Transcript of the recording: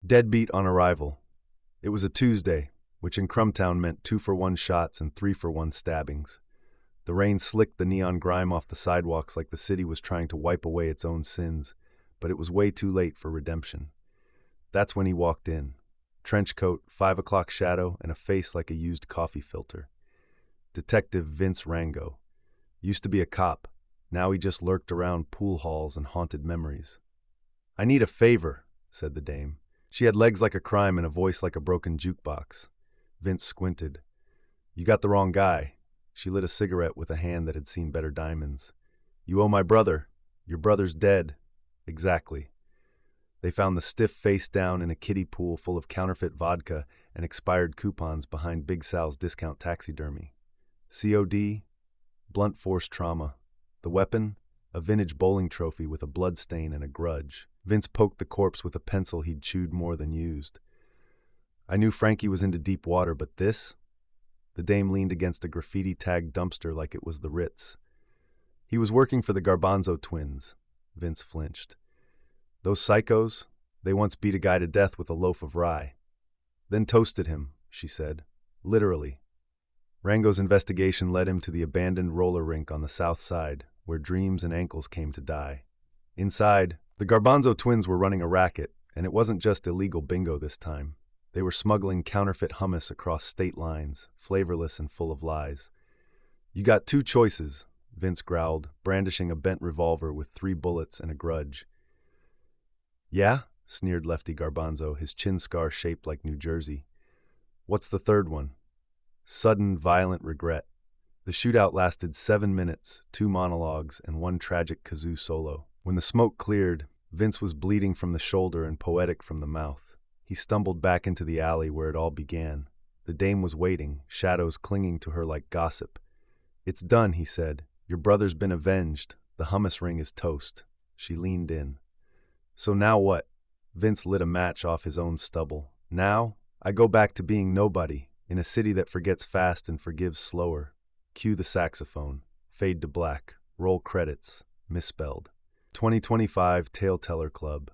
Deadbeat on arrival. It was a Tuesday, which in Crumtown meant 2-for-1 shots and 3-for-1 stabbings. The rain slicked the neon grime off the sidewalks like the city was trying to wipe away its own sins, but it was way too late for redemption. That's when he walked in. Trench coat, 5 o'clock shadow, and a face like a used coffee filter. Detective Vince Rango. Used to be a cop. Now he just lurked around pool halls and haunted memories. "I need a favor," said the dame. She had legs like a crime and a voice like a broken jukebox. Vince squinted. "You got the wrong guy." She lit a cigarette with a hand that had seen better diamonds. "You owe my brother. Your brother's dead." "Exactly." They found the stiff face down in a kiddie pool full of counterfeit vodka and expired coupons behind Big Sal's discount taxidermy. COD, blunt force trauma. The weapon, a vintage bowling trophy with a blood stain and a grudge. Vince poked the corpse with a pencil he'd chewed more than used. "I knew Frankie was into deep water, but this?" The dame leaned against a graffiti-tagged dumpster like it was the Ritz. "He was working for the Garbanzo twins." Vince flinched. "Those psychos, they once beat a guy to death with a loaf of rye. Then toasted him," she said. "Literally." Rango's investigation led him to the abandoned roller rink on the south side, where dreams and ankles came to die. Inside, the Garbanzo twins were running a racket, and it wasn't just illegal bingo this time. They were smuggling counterfeit hummus across state lines, flavorless and full of lies. "You got two choices," Vince growled, brandishing a bent revolver with 3 bullets and a grudge. "Yeah?" sneered Lefty Garbanzo, his chin scar shaped like New Jersey. "What's the third one?" Sudden, violent regret. The shootout lasted 7 minutes, 2 monologues, and 1 tragic kazoo solo. When the smoke cleared, Vince was bleeding from the shoulder and poetic from the mouth. He stumbled back into the alley where it all began. The dame was waiting, shadows clinging to her like gossip. "It's done," he said. "Your brother's been avenged. The hummus ring is toast." She leaned in. "So now what?" Vince lit a match off his own stubble. "Now, I go back to being nobody, in a city that forgets fast and forgives slower." Cue the saxophone. Fade to black. Roll credits. Misspelled. 2025 Tale Teller Club.